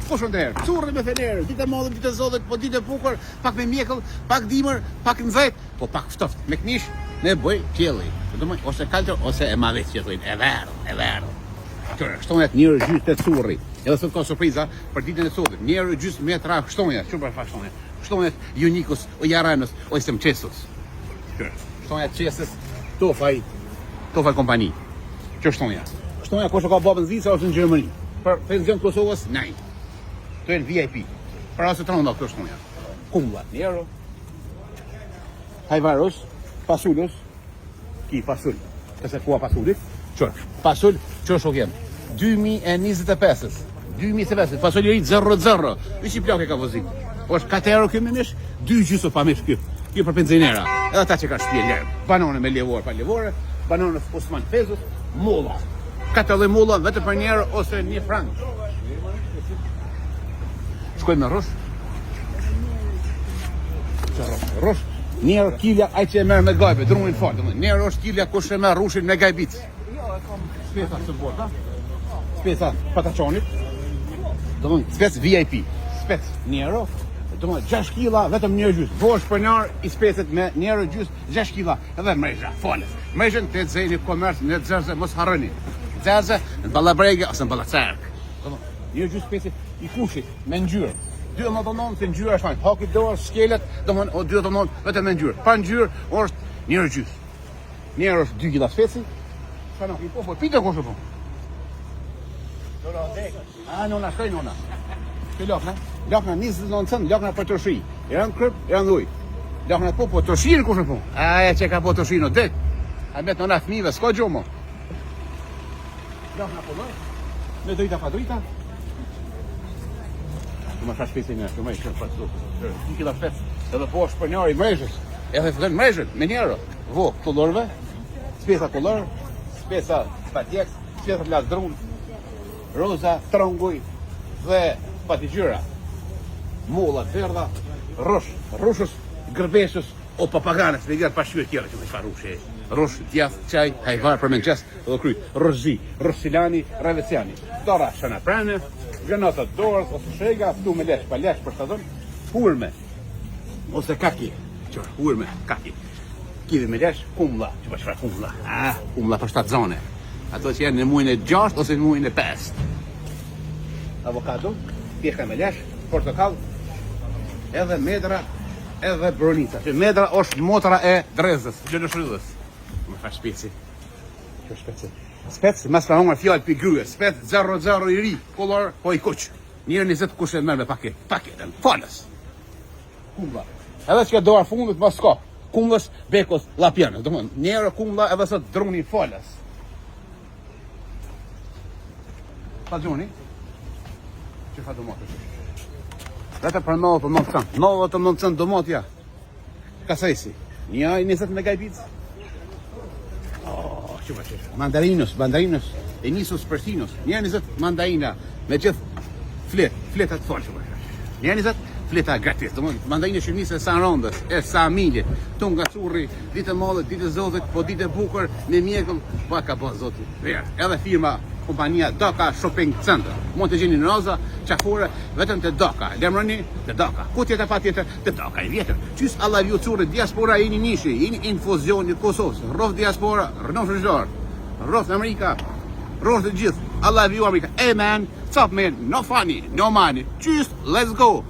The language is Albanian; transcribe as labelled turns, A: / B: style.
A: Kush ndër? Currë me fener, ditë e madhe, ditë e zodhet, po ditë e bukur, pak me mjekëll, pak dimër, pak nxehtë, po pak ftoft. Me knish ne bëj qielli. Domethënë ose kaltër ose e madhe që thonë, e verdh. Shtonjat një orë gjysmë të curri. Edhe sot ka surpriza për ditën e sotme. Një orë gjysmë metra shtonja, çu për shtonja. Shtonjat Unikos o Jaranës o Semçesos. Shtonjat Çesës, Tofaj kompani. Që shtonja. Shtonja kush ka babën Zica ose në Gjermani. Për penzion Kosovës, nej. To janë VIP. Para se tronë këto shtonja. Kumlla, një euro. Hajvaros, pasulos, ki pasul. Këse kua pasulit? Çor. Pasul, çor shoqem. 2025. 2025. Pasulieri 00. Vishi plakë ka vozit. Është 4 euro ky menish, 2 gjysmë pa mish ky. Ky për benzinera. Edhe ata që ka shtëpi lërë. Banane me levor pa levore, banane Osman Pesos, molla. 4 molla vetëm për 1 euro ose 1 frank. Shkojmë në Rosh. Rosh. 1 euro kilja ai që e merr me gajbe, drunin fal, domethënë 1 euro është kilja kush e merr rushin me gajbic. Spesa së bota. Spesa pataçonit. Domethënë spec VIP. Spec 1 euro. Domethënë 6 kg vetëm 1 euro gjysmë. Bosh pronar i specet me 1 euro gjysmë, 6 kg edhe mrezha, falës. Mrezhën te zeni komerc në Xerze mos harroni. Xerze në Ballabrege ose në Ballacerk. Domethënë 1 euro gjysmë speci i kushit me ngjyrë. 2.99 se ngjyra është fajn. Haki dorë, skelet, domthon o 2.99 vetëm me ngjyrë. Pa ngjyrë është 1 euro gjysmë. 1 euro është 2 kg speci. Sa na po pita kush po. Non shkoj nona. Që lokna? Lokna 29 cent, lokna për torshi. Janë kryp, janë dhuj. Lokna po torshin kush po. Aja që ka po torshin o det. A bet nona fëmijëve s'ka gjumë. Lokna po lloj. Me drita pa drita. Ma ka shpesi në ashtu, ma i shumë pasu. 1 kg spec, edhe po është për njëri mrejshës. Edhe fillon mrejshën, me 1 euro. Vo, kullorve, spesa kullor, spesa patjeks, spesa lasdrun, roza, tronguj dhe patigjyra. Molla verdha, rushës, gërbeshës o papaganës, me vjerë pashqyë tjera që me farushe. Rush, djath, qaj, hajvar për menqes, edhe kry, rozi, rosilani, raveciani. Dora, shana prane, granata dorës, ose shega, ftu me lesh, pa lesh për stazon, hurme, ose kaki, qërë, hurme, kaki. Kivi me lesh, kumla, që pa shfar kumla, kumla për 7 zone. Ato që janë në muajin e 6 ose në muajin e 5. Avokado, pjeshka me lesh, portokall, edhe medra, edhe bronica. Që medra është motra e drezës, gjëllëshrydhës. Më fa shpeci. Kjo shpeci. Spec, mas pa hongër fjallë për gryë, spec 00 i ri, kolor, po i kuq. 1.20 kush e mërë me paketën, falës. Kumla. Edhe që ka doar fundit, mas ka, kumlës, bekos, lapjanë. Dëmën, 1 euro kumla edhe sot druni falës. Pa gjoni? Që fa domatë? Vete për 99 cent. 99 cent domatja. Kasajsi. 1.20 me gajbicë. Mandarinos, e nisus persinos. 1.20 mandarina me gjithë fletat falë. 1.20 fleta gratis. Mandarina që nisë e sa rondës, e sa milje. Ton nga curri, ditë e madhe, ditë e zodhet, po ditë e bukur, me mjekëll, pa ka bo zoti. Edhe firma, kompania Doka Shopping Center. Mund të gjeni në Roza, qafore, vetëm të Doka. Lemroni, të Doka. Ku tjetër pa tjetër, të Doka i vjetër. Qys Allah vju curri, diaspora i një nishi, i një infuzion i Kosovës. Rof diaspora, rënon frëzhar. Rof në Amerika, rof të gjithë. Allah vju Amerika. Hey man, what's up man? No funny, no money. Just let's go.